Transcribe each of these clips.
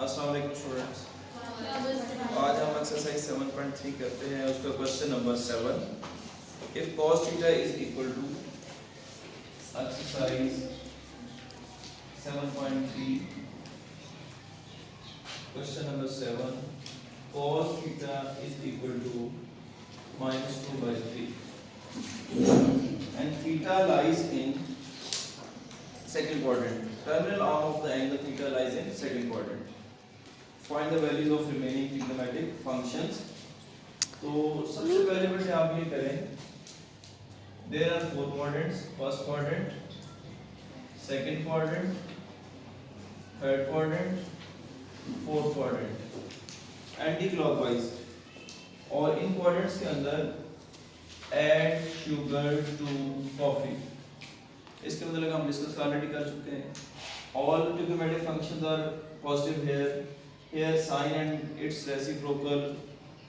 अस्सलाम वालेकुम स्टूडेंट्स। आज हम एक्सरसाइज 7.3 करते हैं। उसका question number 7, if cos theta is equal to exercise 7.3 question number 7 cos theta is equal to -2/3 and theta lies in second quadrant. Terminal arm of the angle theta lies in second quadrant. Find the values of remaining trigonometric functions. तो सबसे पहले बेटे आप ये करें, there are four quadrants: first quadrant, second quadrant, third quadrant, fourth quadrant, anti-clockwise. और इन quadrants के अंदर add sugar to coffee. इसके मतलब हम डिस्कस ऑलरेडी कर चुके हैं. All trigonometric functions are positive here. Here sine and its reciprocal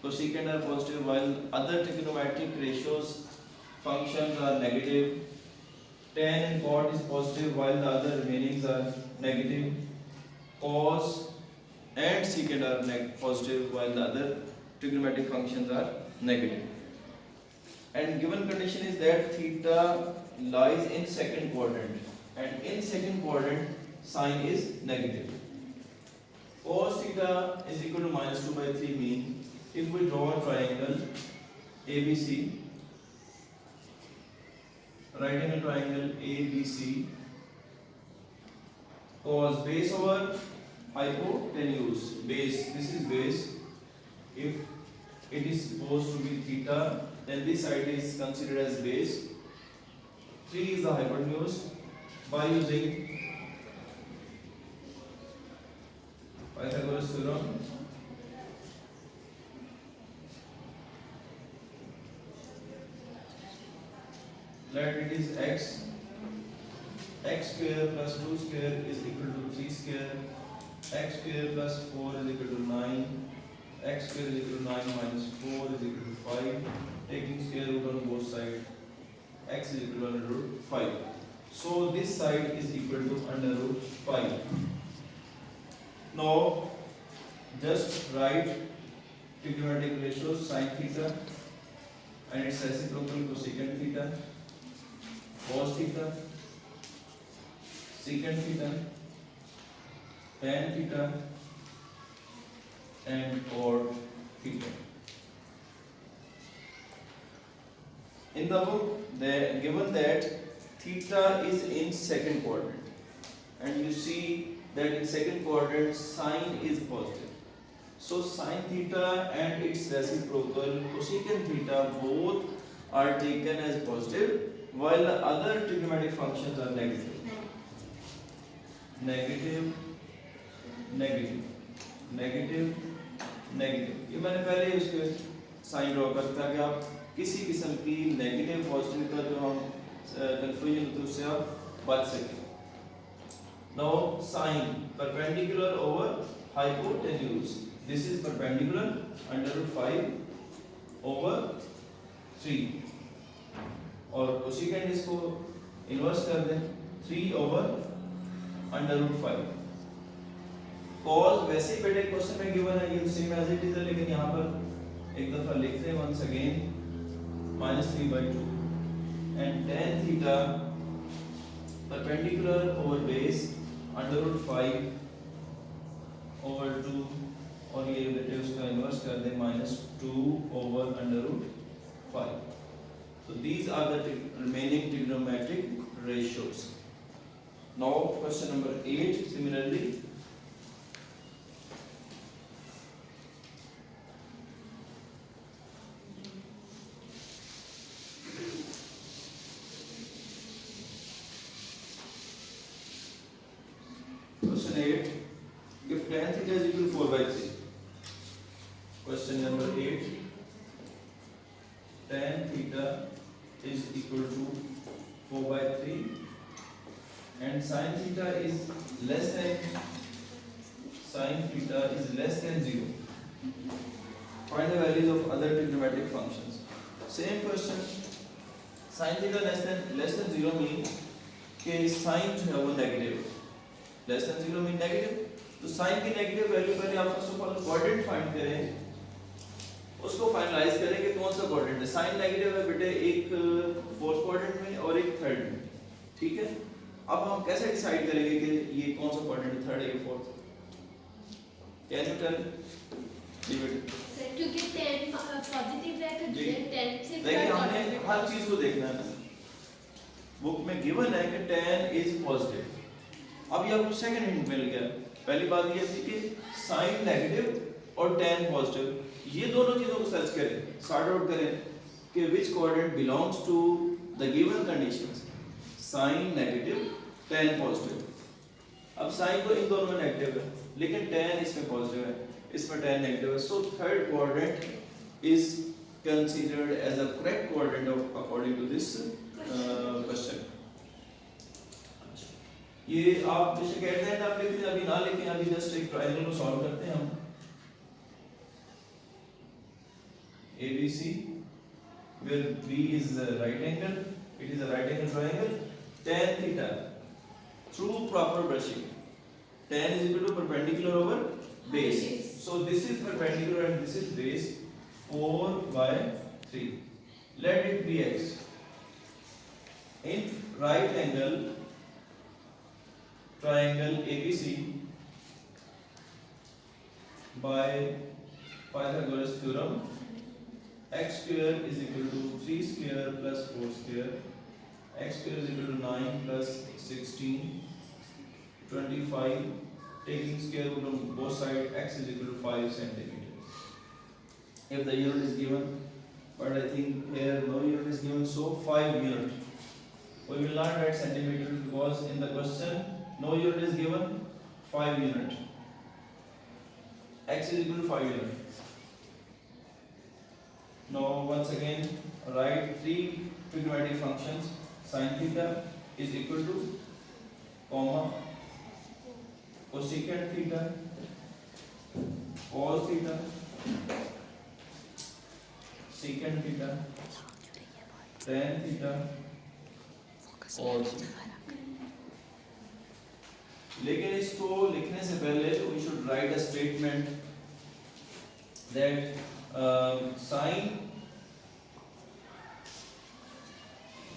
cosecant are positive, while other trigonometric ratios functions are negative. Tan and cot is positive, while the other remainings are negative. Cos and secant are positive, while the other trigonometric functions are negative. And given condition is that theta lies in second quadrant, and in second quadrant sine is negative. Cos theta is equal to -2/3 mean if we draw a triangle ABC, right angle triangle ABC, cos base over hypotenuse, base, this is base, if it is supposed to be theta, then this side is considered as base, 3 is the hypotenuse. By using Pythagoras theorem, let it is x square plus 2 square is equal to 3 square, x square plus 4 is equal to 9, x square is equal to 9 minus 4 is equal to 5, taking square root on both sides, x is equal to under root 5. So this side is equal to under root 5. Now just write trigonometric ratios: sin theta and its reciprocal cosecant theta, cos theta, secant theta, tan theta, and cot theta. In the book, given that theta is in second quadrant, and you see that in second quadrant sine is positive. So sin theta and its reciprocal cosecant theta both are taken as positive, while the other trigonometric functions are negative. Negative, negative, negative, negative. ये मैंने पहले ही उसके sign draw कर था कि आप किसी किस्म की नेगेटिव पॉजिटिव का जो हम कंफ्यूजन होता है उससे आप बच सकें. Now sine perpendicular over hypotenuse, this is perpendicular under root 5 over 3, और cosecant इसको इन्वर्स कर दें 3 over under root 5. cos वैसे ही बेटे क्वेश्चन में गिवन है, ये सेम एज इट इज है, लेकिन यहाँ पर एक दफा लिख दें once again -3/2, and tan theta perpendicular over base under root 5 over 2, और ये बेटे उसका इन्वर्स कर दें -2 over under root 5. So these are the remaining trigonometric ratios. Now question number 8, similarly question 8, if tan theta is equal to 4/3. Question number 8, tan theta is equal to 4/3 and sin theta is less than 0. Find the values of other trigonometric functions. Same question. Sin theta less than 0 means कि sin जो है वो negative, less than 0 mean negative, तो sign की negative value पहले आप first of all coordinate find करें, उसको फाइनलाइज करें कि कौन सा कोऑर्डिनेट है। साइन नेगेटिव है बेटे एक फोर्थ कोऑर्डिनेट में और एक थर्ड में, ठीक है। अब हम कैसे डिसाइड करेंगे कि ये कौन सा कोऑर्डिनेट है, थर्ड या fourth? Can you tell G बेटे? सर क्योंकि 10 पॉजिटिव है तो 10 से देखिए हमने हर चीज को देखना है ना, बुक में गिवन है कि 10 इज पॉजिटिव। अब ये आपको सेकंड हिंट मिल गया। पहली बात ये थी कि साइन नेगेटिव और 10 पॉजिटिव, ये दोनों चीजों को सर्च करें, सॉर्ट आउट करें कि which coordinate belongs to the given conditions, sine negative 10 positive. अब साइन तो इन दोनों में नेगेटिव है लेकिन 10 इसमें पॉजिटिव है, इसमें 10 नेगेटिव है, so third coordinate is considered as a correct coordinate of according to this question। ये आप जैसे कहते हैं आप लिखते हैं, अभी ना लिखें, अभी जस्ट एक ट्रायंगल को सॉल्व करते हैं हम। ABC where B is a right angle, it is a right angle triangle, tan theta through proper brushing, tan is equal to perpendicular over base, so this is perpendicular and this is base, 4 by 3, let it be x। In right angle triangle ABC by Pythagoras theorem, x square is equal to 3 square plus 4 square, x square is equal to 9 plus 16, 25, taking square root on both sides, x is equal to 5 centimeter। If the unit is given, but I think here no unit is given, so 5 unit, we will not write centimeter because in the question no unit is given, 5 unit, x is equal to 5 unit। Now once again write three trigonometric functions, sin theta is equal to comma cosecant theta, cos theta, secant theta, tan theta, cos theta। लेकिन इसको लिखने से पहले we should write a statement that sin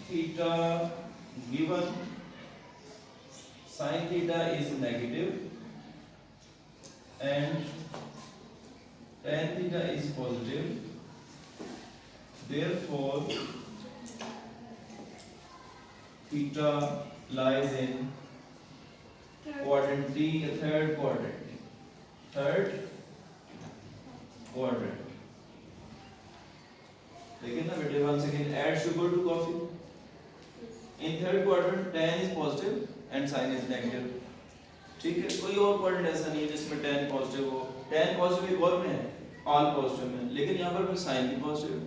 theta given, sin theta is negative and tan theta is positive, therefore theta lies in quadrant D, third quadrant, third quadrant। लेकिन ना बेटे once again add sugar to coffee, in third quadrant tan is positive and sin is negative, ठीक है। कोई और quadrant ऐसा नहीं है जिसमें tan पॉजिटिव हो, tan पॉजिटिव एक और में है, ऑल पॉजिटिव में, लेकिन यहाँ पर साइन भी पॉजिटिव,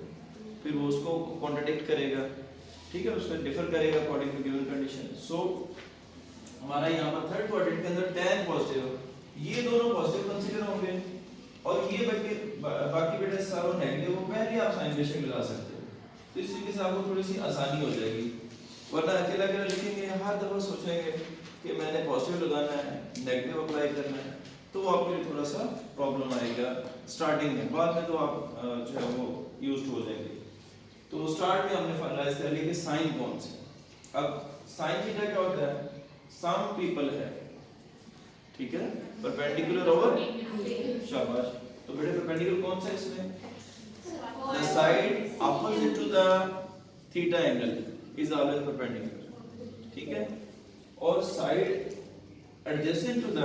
फिर वो उसको कॉन्ट्रडिक्ट करेगा, ठीक है, उसको डिफर करेगा अकॉर्डिंग टू गिवन कंडीशन। सो हमारा यहाँ पर थर्ड क्वाड्रेंट के अंदर tan पॉजिटिव, ये दोनों पॉजिटिव कंसीडर होंगे और ये बाकी बेटा सारों नेगेटिव हो, पहले आप साइन बेशक लगा सकते हो, तो इस तरीके से आपको थोड़ी सी आसानी हो जाएगी। वरना अकेला अकेला लिखेंगे, हर दफा सोचेंगे कि मैंने पॉजिटिव लगाना है, नेगेटिव अप्लाई करना है, तो आपके लिए थोड़ा सा प्रॉब्लम आएगा स्टार्टिंग में, बाद में तो आप जो है वो यूज्ड हो जाएंगे। तो स्टार्ट में हमने फाइनलाइज कर लिया कि साइन कौन से। अब साइन थीटा क्या होता है, सम पीपल है, ठीक है, परपेंडिकुलर ओवर, शाबाश। तो बेटे परपेंडिकुलर कौन सा है इसमें, the side opposite to the theta angle is always perpendicular, ठीक है, और side adjacent to the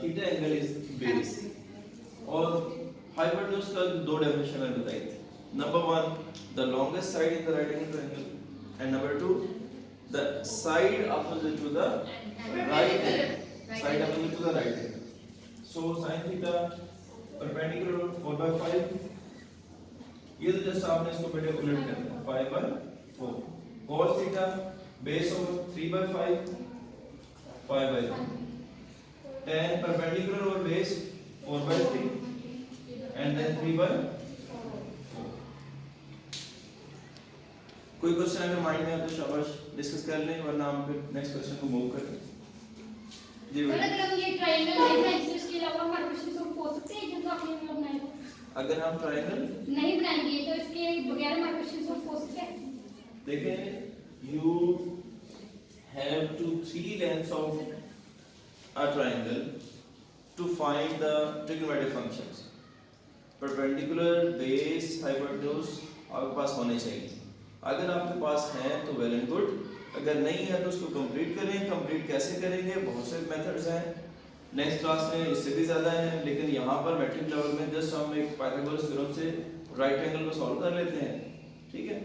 theta angle is base. और हाइपोटेन्यूज का दो डेफिनेशन मैंने बताई थी, number 1 the longest side in the right angle triangle and number 2 the side opposite to the right angle, side opposite to the right angle. So sin theta perpendicular 4/5, ये तो just आपने इसको बेटे उलट करना है 5/4, cos theta base over 3/5 5/3, tan perpendicular over base 4/3 and then 3/4। कोई question अगर माइंड में है तो शाबाश डिस्कस कर लें, वरना हम फिर नेक्स्ट क्वेश्चन को मूव करें। जी सर बेटा, अगर हम ये ट्रायंगल नहीं बनाएंगे तो इसके अलावा हमारे क्वेश्चन सॉल्व हो सकते हैं जो आपने मतलब बनाए हो? अगर हम ट्रायंगल नहीं बनाएंगे तो इसके बगैर हमारे क्वेश्चन सॉल्व हो सकते हैं? देखें, you have to three lengths of a triangle to find the trigonometric functions. Perpendicular, base, hypotenuse आपके पास होने चाहिए। अगर आपके पास हैं तो वेल एंड गुड, अगर नहीं है तो उसको कंप्लीट करें। कंप्लीट कैसे करेंगे? बहुत से मेथड्स हैं, नेक्स्ट क्लास में इससे भी ज़्यादा हैं, लेकिन यहाँ पर मैट्रिक लेवल में जस्ट हम एक पाइथागोरस थ्योरम से राइट एंगल को सॉल्व कर लेते हैं, ठीक है।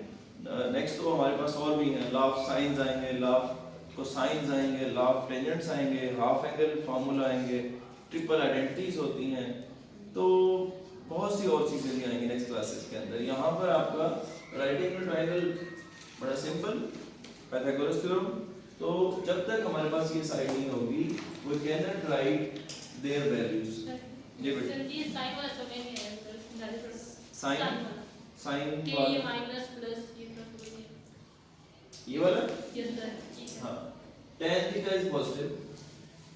नेक्स्ट तो हमारे पास और भी हैं, लॉ ऑफ साइंस आएंगे, लॉ ऑफ कोसाइंस आएंगे, लॉ ऑफ टेंजेंट्स आएंगे, हाफ एंगल फार्मूला आएंगे, ट्रिपल आइडेंटिटीज होती हैं, तो बहुत सी और चीज़ें भी आएंगी नेक्स्ट क्लासेस के अंदर। यहाँ पर आपका राइट एंगल ट्रायंगल बड़ा सिंपल, पाइथागोरस थ्योरम। तो जब तक हमारे पास ये साइड नहीं होगी we can not write their values. जी बेटा, सर ये साइन वाला समय में है sir, that is sine sine के ये माइनस प्लस ये प्लस ये वाला, यस सर। हाँ, tan थीटा इज पॉजिटिव,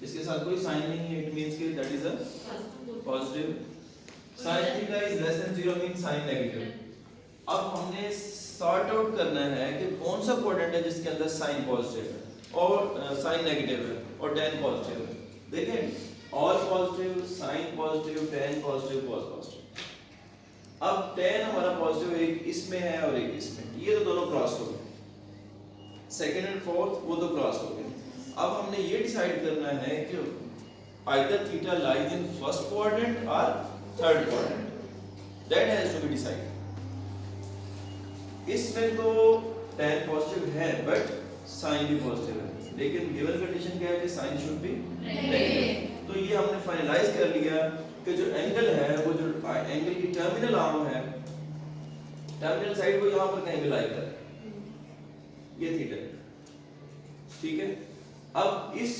इसके साथ कोई साइन नहीं है, इट मींस कि that is a positive. sin theta is less than 0 means sine negative. अब हमने सॉर्ट आउट करना है कि कौन सा क्वाड्रेंट है जिसके अंदर साइन पॉजिटिव है और साइन नेगेटिव है और tan पॉजिटिव है। देखें, all positive, sine positive, tan positive, cos positive. अब tan हमारा पॉजिटिव एक इसमें है और एक इसमें, ये तो दोनों क्रॉस हो गए, सेकंड एंड फोर्थ वो तो क्रॉस हो गए। अब हमने ये डिसाइड करना है कि either theta lies in first quadrant और third quadrant, that has to be decided. इसमें तो tan पॉजिटिव है बट साइन भी पॉजिटिव है, लेकिन गिवन कंडीशन क्या है कि साइन शुड बी नेगेटिव। तो ये हमने फाइनलाइज कर लिया कि जो एंगल है वो जो एंगल की टर्मिनल आर्म है, टर्मिनल साइड को यहाँ पर कहीं भी लाई कर, ये थीटा, ठीक है। अब इस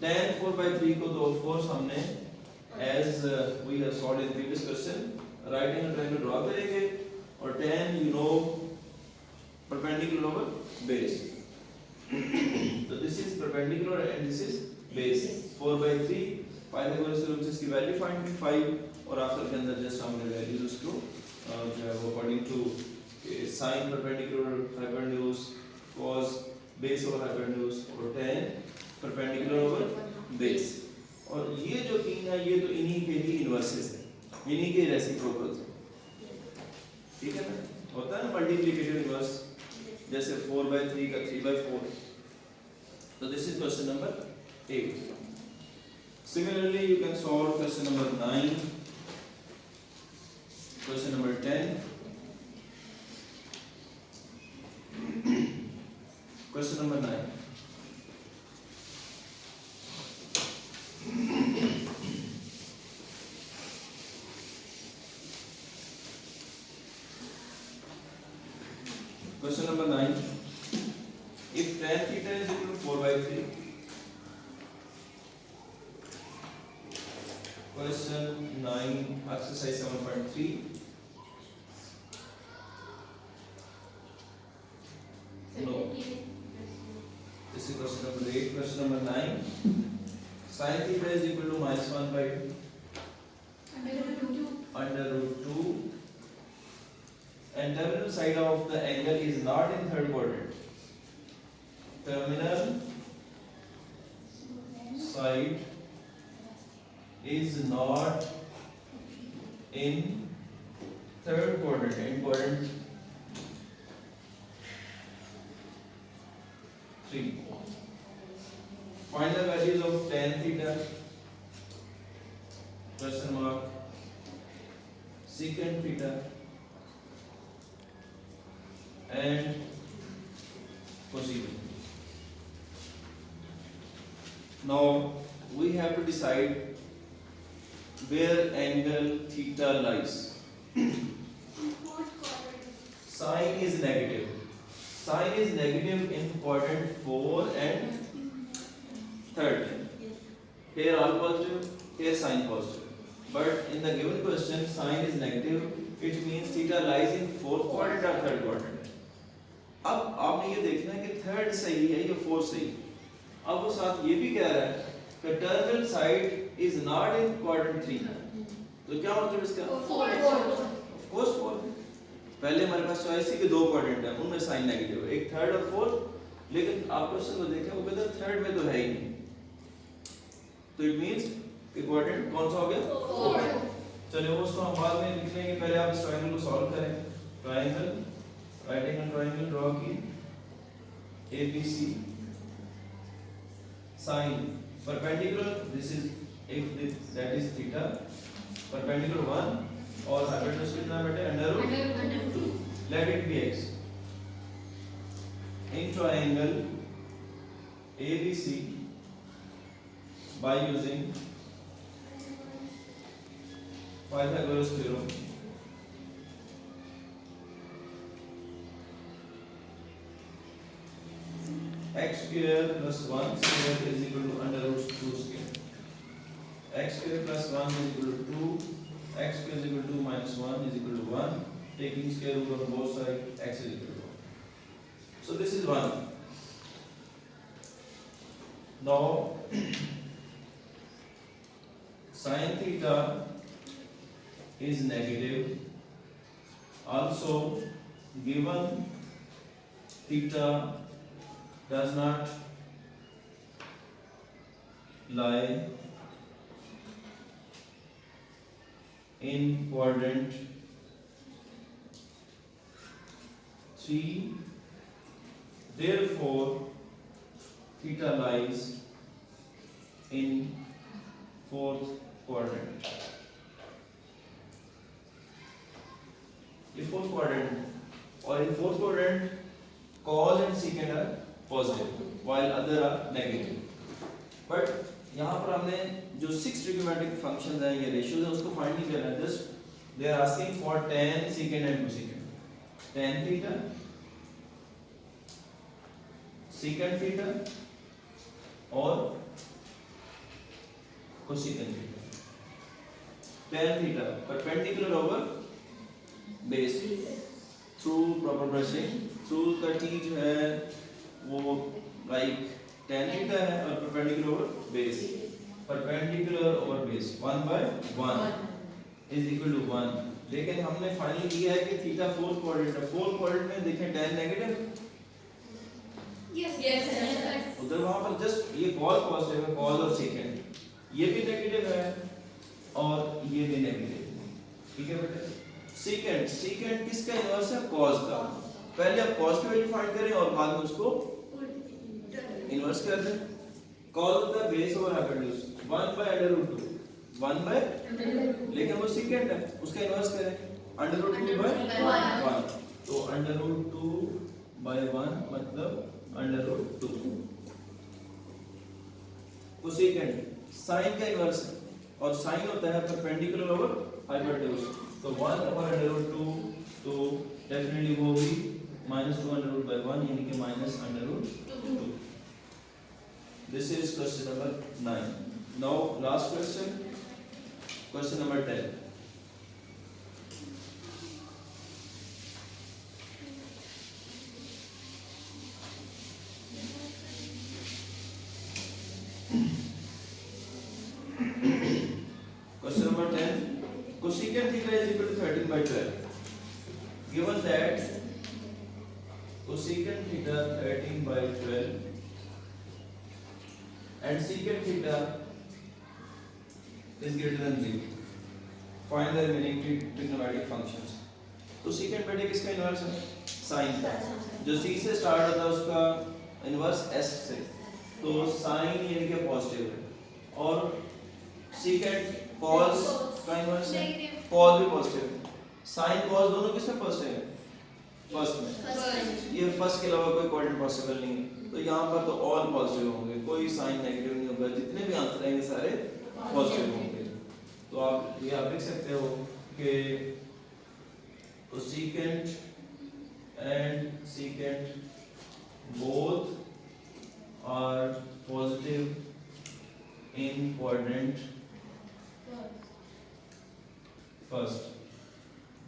tan 4/3 को तो ऑफ कोर्स हमने as we have solved in previous question right angle triangle draw करेंगे और tan you know perpendicular over base, so this is perpendicular and this is base 4/3 Pythagoras theorem से इसकी वैल्यू फाइंड की 5 और आखिर के अंदर जस्ट हमने वैल्यूज उसको जो है वो according to sin perpendicular hypotenuse cos base over hypotenuse और tan perpendicular over base, और ये जो तीन है ये तो इन्हीं के ही इनवर्सेस है, इन्हीं के रेसिप्रोकल्स है, ठीक है ना। होता है ना मल्टीप्लिकेटिव इनवर्स, जैसे 4/3 का 3/4। तो this is question number 8। Similarly you can solve question number 9, question number 10, question number 9। Question number 9, if tan theta is equal to 4/3, question 9 exercise 7.3, no, this is question number 8, question number 9, sin theta is equal to -1/2 under root 2 and terminal side of the angle is not in third quadrant. Terminal side is not in third quadrant, in quadrant 3. Find the values of tan theta, question mark, secant theta and cosecant. Now we have to decide where angle theta lies. Sine is negative. Sine is negative in quadrant 4 and 3rd. Here all positive, here sine positive. But in the given question, sine is negative. It means theta lies in 4th quadrant or 3rd quadrant. अब आपने ये देखना है कि 3rd सही है या 4th सही है। अब वो साथ ये भी कह रहा है the terminal side is not in quadrant 3, तो क्या मतलब इसका? Of course 4. पहले हमारे पास चॉइस थी कि दो क्वाड्रेंट है, उनमें साइन नेगेटिव है, एक थर्ड और फोर्थ, लेकिन आप क्वेश्चन को देखें वो कहते हैं थर्ड में तो है ही नहीं, तो इट मींस कि क्वाड्रेंट कौन सा हो गया? 4. चलिए वो उसको हम बाद में लिख लेंगे, पहले आप इस ट्रायंगल को सॉल्व करें. Triangle, right angle triangle draw की, ABC, sin perpendicular, this is if this, that is theta, perpendicular 1 और hypotenuse कितना बेटे? under root 2. Let it be x. In triangle ABC by using Pythagoras theorem, x square plus 1 square is equal to under root 2 square. X square plus 1 is equal to 2. X square is equal to minus 1 is equal to 1. Taking square root on both sides, x is equal to 1. So this is 1. Now sin theta is negative. Also given theta does not lie in quadrant 3, therefore theta lies in fourth quadrant. ये fourth quadrant और in fourth quadrant cos and secant are positive while other are negative. But यहाँ पर हमने जो 6 trigonometric functions हैं, ये ratios हैं, उसको find नहीं करना है. Just they are asking for tan secant and cosecant. Tan theta, secant theta और cosecant theta. Tan theta perpendicular over base through proper brushing, through का t जो है वो like tan theta है और perpendicular over base. Perpendicular over base 1 by 1 is equal to 1. लेकिन हमने final किया है कि थीटा फोर्थ क्वाड्रेंट है. फोर्थ क्वाड्रेंट में देखें tan नेगेटिव, उधर वहां पर जस्ट ये cos पॉजिटिव है, cos और secant ये भी नेगेटिव है और ये भी नेगेटिव है. ठीक है बेटा. secant किसका इनवर्स है? cos का. पहले आप cos की वैल्यू फाइंड करें और बाद में उसको इनवर्स कर दें. cos होता है base over hypotenuse 1 by under root 2, 1 by, लेकिन वो secant है, उसका इनवर्स करें under root 2 by 1, तो under root 2 by 1 मतलब under root 2. cosecant sin का इनवर्स है और sin होता है perpendicular over hypotenuse, तो 1 over under root 2, तो डेफिनेटली वो भी minus 2 under root by 1 यानी कि minus under root 2. This is question number 9. Now last question, question number 10. Question number 10. Cosecant theta is equal to 13 by 12. Given that cosecant theta 13 by 12 and secant theta is greater than 0, find the remaining trigonometric functions. तो secant बेटे किसका inverse है? sin का. जो c से start होता है उसका इनवर्स s से, तो sin यानी कि पॉजिटिव है और secant cos का इनवर्स है, cos भी पॉजिटिव है. sin cos दोनों किसमें पॉजिटिव है? फर्स्ट में. ये फर्स्ट के अलावा कोई क्वाड्रेंट पॉसिबल नहीं है, तो यहाँ पर तो ऑल पॉजिटिव होंगे, कोई साइन नेगेटिव नहीं होगा, जितने भी आंसर आएंगे सारे पॉजिटिव होंगे. तो आप ये आप लिख सकते हो कि cosecant and secant both are positive in quadrant first.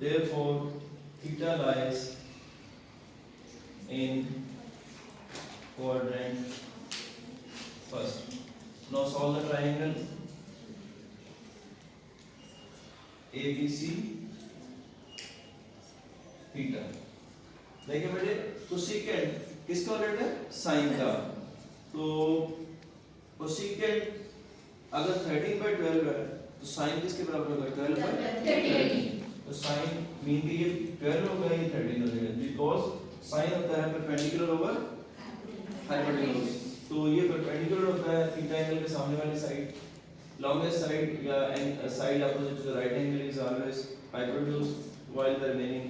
Therefore, theta lies in quadrant first. Now solve the triangle ABC theta. देखिए बेटे कोसेकेंट किसका रेट है साइन का, तो कोसेकेंट अगर 13/12 है तो साइन किसके बराबर होगा 12/13, तो साइन मीन कि ये 12 होगा ये 13 हो जाएगा बिकॉज साइन होता है परपेंडिकुलर ओवर हाइपोटेन्यूज, तो ये परपेंडिकुलर होता है थीटा एंगल के सामने वाली साइड, longest side या side opposite to the right angle is always hypotenuse while the remaining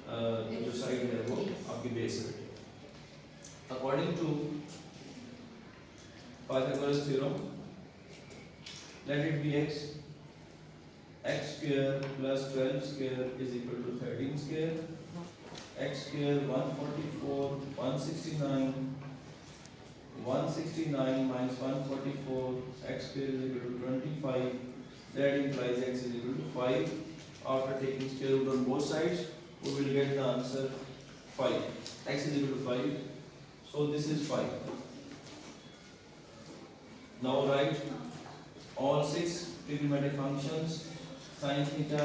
जो साइड है वो आपकी बेस है। According to Pythagoras theorem, let it be x square plus 12 square is equal to 13 square, x square 144 169 minus 144 x square is equal to 25, that implies x is equal to 5. After taking square root on both sides we will get the answer 5. X is equal to 5, so this is 5. Now write all 6 trigonometric functions: sin theta,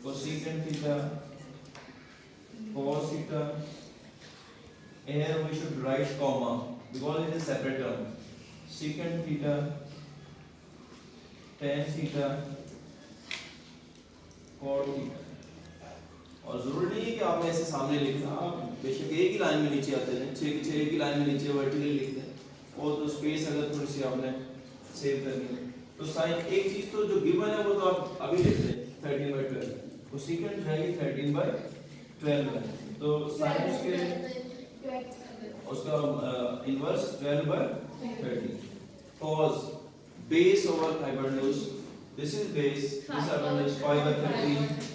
cosecant theta, cos theta. Here we should write comma because it is separate term. Secant theta, tan theta, cot theta. और जरूरी नहीं है कि आपने ऐसे सामने लिखना, आप बेशक एक ही लाइन में नीचे आते हैं, छह की छह एक ही लाइन में नीचे वर्टिकली लिखते हैं, और तो स्पेस अगर थोड़ी सी आपने सेव करनी है तो साइन एक चीज तो जो गिवन है वो तो आप अभी लिख दें 13/12, तो सेकंड जाएगी 13/12 है, तो साइन उसका inverse 12/13, cos base over hypotenuse, this is base, this hypotenuse 5/13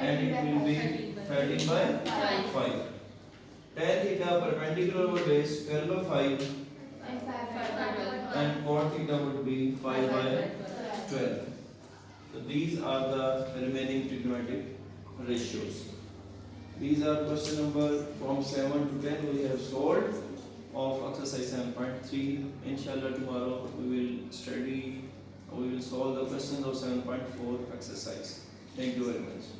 and it will be 13/5. Tan theta perpendicular over base 12/5 and cot theta would be 5/12. So these are the remaining trigonometric ratios. These are question number from 7 to 10 we have solved of exercise 7.3. Inshallah tomorrow we will solve the questions of 7.4 exercise. Thank you very much.